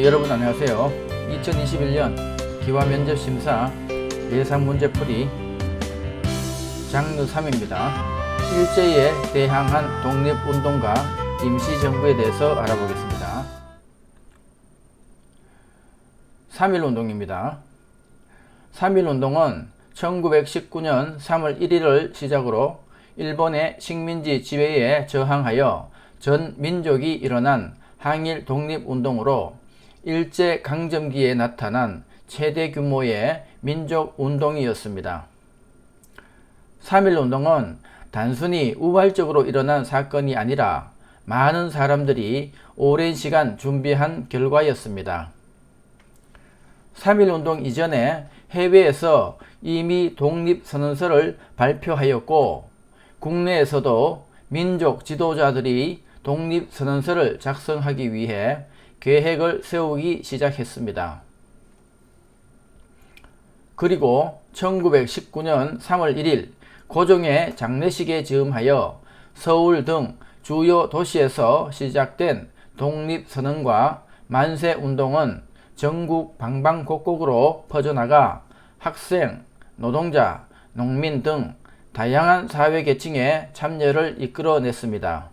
여러분 안녕하세요. 2021년 기화면접심사 예상문제풀이 장르 3입니다. 일제에 대항한 독립운동가 임시정부에 대해서 알아보겠습니다. 3.1운동입니다. 3.1운동은 1919년 3월 1일을 시작으로 일본의 식민지 지배에 저항하여 전 민족이 일어난 항일 독립운동으로 일제강점기에 나타난 최대 규모의 민족운동이었습니다. 3.1운동은 단순히 우발적으로 일어난 사건이 아니라 많은 사람들이 오랜 시간 준비한 결과였습니다. 3.1운동 이전에 해외에서 이미 독립선언서를 발표하였고 국내에서도 민족 지도자들이 독립선언서를 작성하기 위해 계획을 세우기 시작했습니다. 그리고 1919년 3월 1일 고종의 장례식에 즈음하여 서울 등 주요 도시에서 시작된 독립선언과 만세운동은 전국 방방곡곡으로 퍼져나가 학생, 노동자, 농민 등 다양한 사회계층의 참여를 이끌어냈습니다.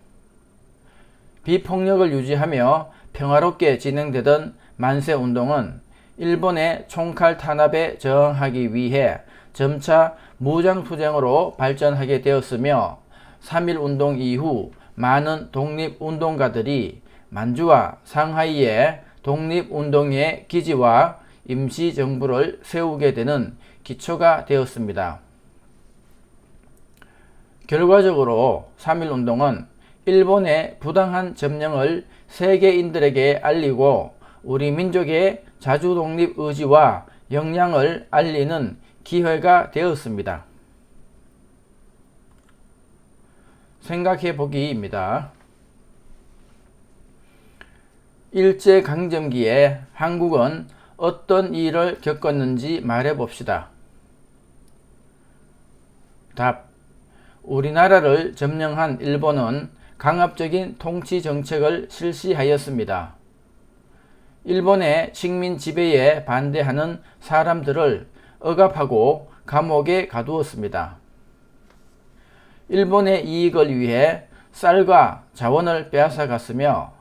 비폭력을 유지하며 평화롭게 진행되던 만세운동은 일본의 총칼 탄압에 저항하기 위해 점차 무장투쟁으로 발전하게 되었으며 3.1운동 이후 많은 독립운동가들이 만주와 상하이에 독립운동의 기지와 임시정부를 세우게 되는 기초가 되었습니다. 결과적으로 3.1운동은 일본의 부당한 점령을 세계인들에게 알리고 우리 민족의 자주독립 의지와 역량을 알리는 기회가 되었습니다. 생각해보기입니다. 일제강점기에 한국은 어떤 일을 겪었는지 말해봅시다. 답. 우리나라를 점령한 일본은 강압적인 통치 정책을 실시하였습니다. 일본의 식민 지배에 반대하는 사람들을 억압하고 감옥에 가두었습니다. 일본의 이익을 위해 쌀과 자원을 빼앗아갔으며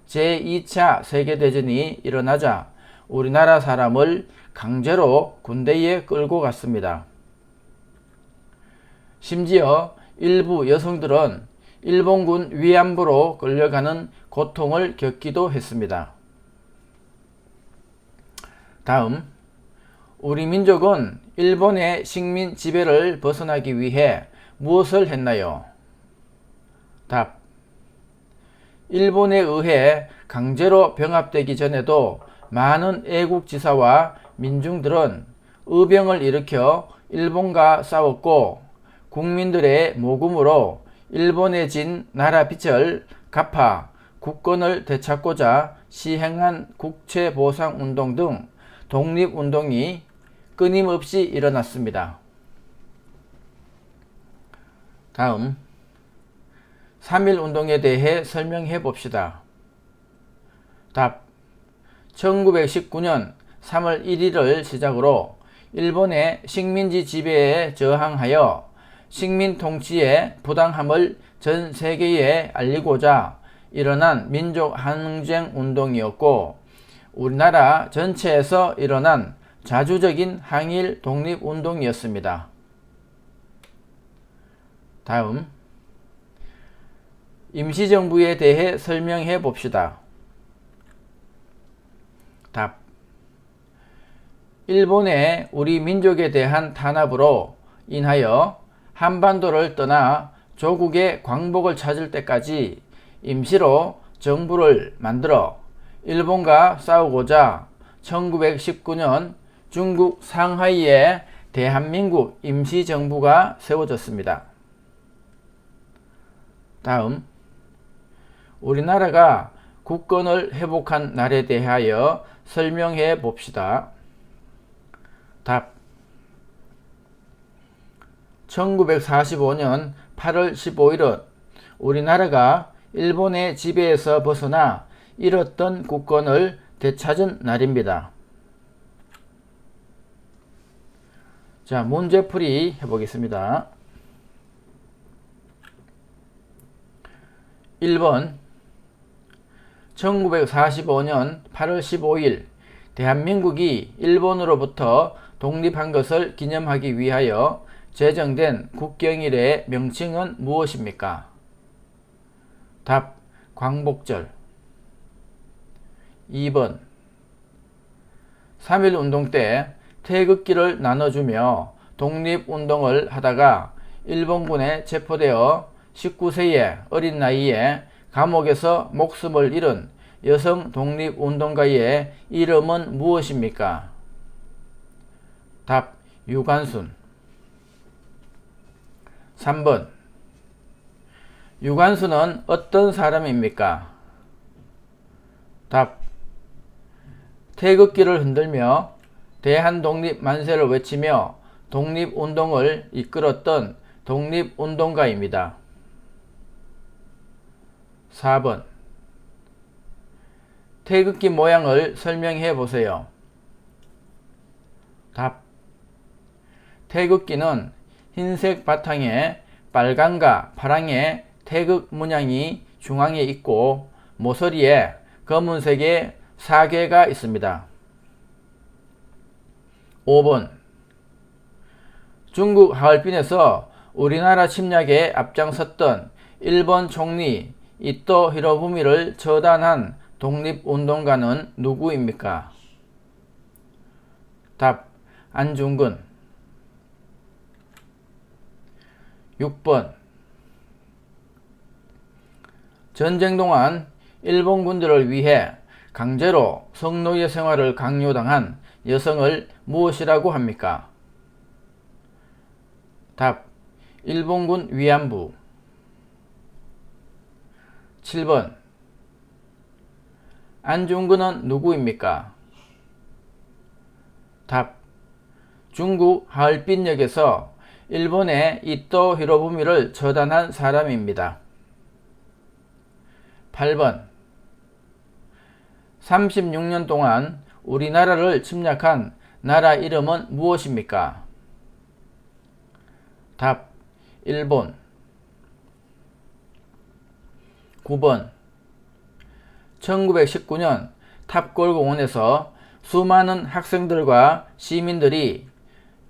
제2차 세계대전이 일어나자 우리나라 사람을 강제로 군대에 끌고 갔습니다. 심지어 일부 여성들은 일본군 위안부로 끌려가는 고통을 겪기도 했습니다. 다음, 우리 민족은 일본의 식민 지배를 벗어나기 위해 무엇을 했나요? 답. 일본에 의해 강제로 병합되기 전에도 많은 애국지사와 민중들은 의병을 일으켜 일본과 싸웠고 국민들의 모금으로 일본에 진 나라 빚을 갚아 국권을 되찾고자 시행한 국채보상운동 등 독립운동이 끊임없이 일어났습니다. 다음, 3.1운동에 대해 설명해 봅시다. 답. 1919년 3월 1일을 시작으로 일본의 식민지 지배에 저항하여 식민 통치의 부당함을 전 세계에 알리고자 일어난 민족 항쟁 운동이었고 우리나라 전체에서 일어난 자주적인 항일 독립운동이었습니다. 다음, 임시정부에 대해 설명해 봅시다. 답. 일본의 우리 민족에 대한 탄압으로 인하여 한반도를 떠나 조국의 광복을 찾을 때까지 임시로 정부를 만들어 일본과 싸우고자 1919년 중국 상하이에 대한민국 임시정부가 세워졌습니다. 다음, 우리나라가 국권을 회복한 날에 대하여 설명해 봅시다. 답. 1945년 8월 15일은 우리나라가 일본의 지배에서 벗어나 잃었던 국권을 되찾은 날입니다. 자, 문제풀이 해보겠습니다. 1번 1945년 8월 15일 대한민국이 일본으로부터 독립한 것을 기념하기 위하여 제정된 국경일의 명칭은 무엇입니까? 답. 광복절. 2번 3.1운동 때 태극기를 나눠주며 독립운동을 하다가 일본군에 체포되어 19세의 어린 나이에 감옥에서 목숨을 잃은 여성 독립운동가의 이름은 무엇입니까? 답. 유관순. 3번 유관순은 어떤 사람입니까? 답. 태극기를 흔들며 대한독립 만세를 외치며 독립운동을 이끌었던 독립운동가입니다. 4번 태극기 모양을 설명해 보세요. 답. 태극기는 흰색 바탕에 빨강과 파랑의 태극 문양이 중앙에 있고 모서리에 검은색의 사괴가 있습니다. 5번 중국 하얼빈에서 우리나라 침략에 앞장섰던 일본 총리 이토 히로부미를 처단한 독립운동가는 누구입니까? 답. 안중근. 6번 전쟁 동안 일본군들을 위해 강제로 성노예 생활을 강요당한 여성을 무엇이라고 합니까? 답. 일본군 위안부. 7번 안중근은 누구입니까? 답. 중국 하얼빈역에서 일본의 이토 히로부미를 처단한 사람입니다. 8번 36년 동안 우리나라를 침략한 나라 이름은 무엇입니까? 답. 일본. 9번 1919년 탑골공원에서 수많은 학생들과 시민들이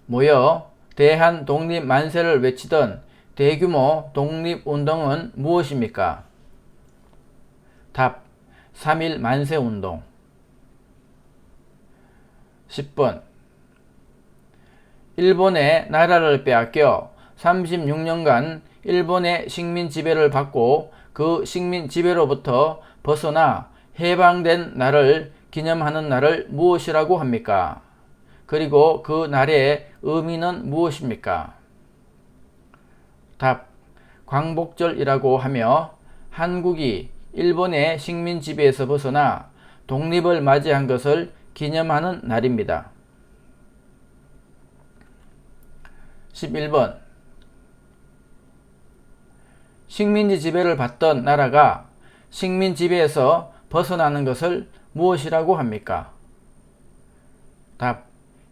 모여 대한 독립 만세를 외치던 대규모 독립운동은 무엇입니까? 답. 3.1 만세운동. 10번 일본의 나라를 빼앗겨 36년간 일본의 식민 지배를 받고 그 식민 지배로부터 벗어나 해방된 날을 기념하는 날을 무엇이라고 합니까? 그리고 그 날의 의미는 무엇입니까? 답. 광복절이라고 하며 한국이 일본의 식민 지배에서 벗어나 독립을 맞이한 것을 기념하는 날입니다. 11번 식민지 지배를 받던 나라가 식민 지배에서 벗어나는 것을 무엇이라고 합니까? 답.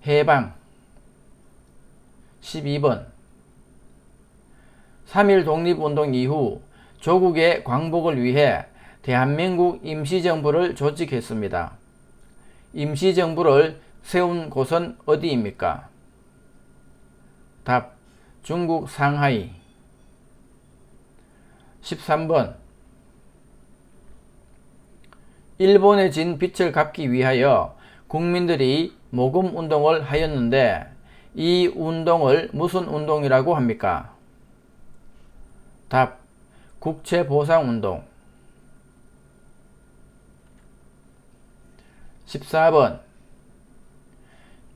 해방. 12번 3.1 독립운동 이후 조국의 광복을 위해 대한민국 임시정부를 조직했습니다. 임시정부를 세운 곳은 어디입니까? 답. 중국 상하이. 13번 일본에 진 빚을 갚기 위하여 국민들이 모금운동을 하였는데 이 운동을 무슨 운동이라고 합니까? 답. 국채보상운동. 14번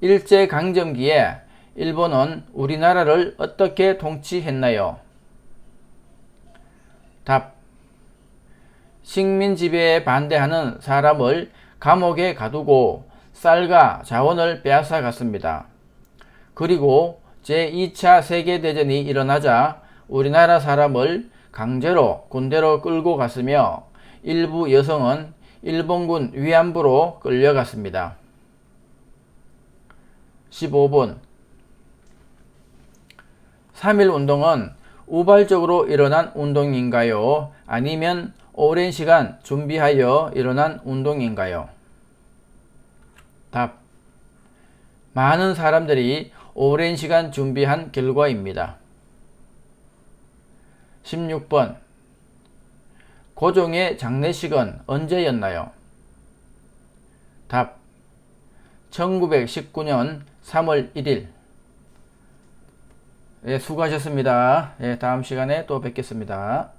일제강점기에 일본은 우리나라를 어떻게 통치했나요? 답. 식민지배에 반대하는 사람을 감옥에 가두고 쌀과 자원을 빼앗아 갔습니다. 그리고 제2차 세계대전이 일어나자 우리나라 사람을 강제로 군대로 끌고 갔으며 일부 여성은 일본군 위안부로 끌려갔습니다. 15번 3.1 운동은 우발적으로 일어난 운동인가요? 아니면 오랜 시간 준비하여 일어난 운동인가요? 답. 많은 사람들이 오랜 시간 준비한 결과입니다. 16번 고종의 장례식은 언제였나요? 답. 1919년 3월 1일. 예, 수고하셨습니다. 예, 다음 시간에 또 뵙겠습니다.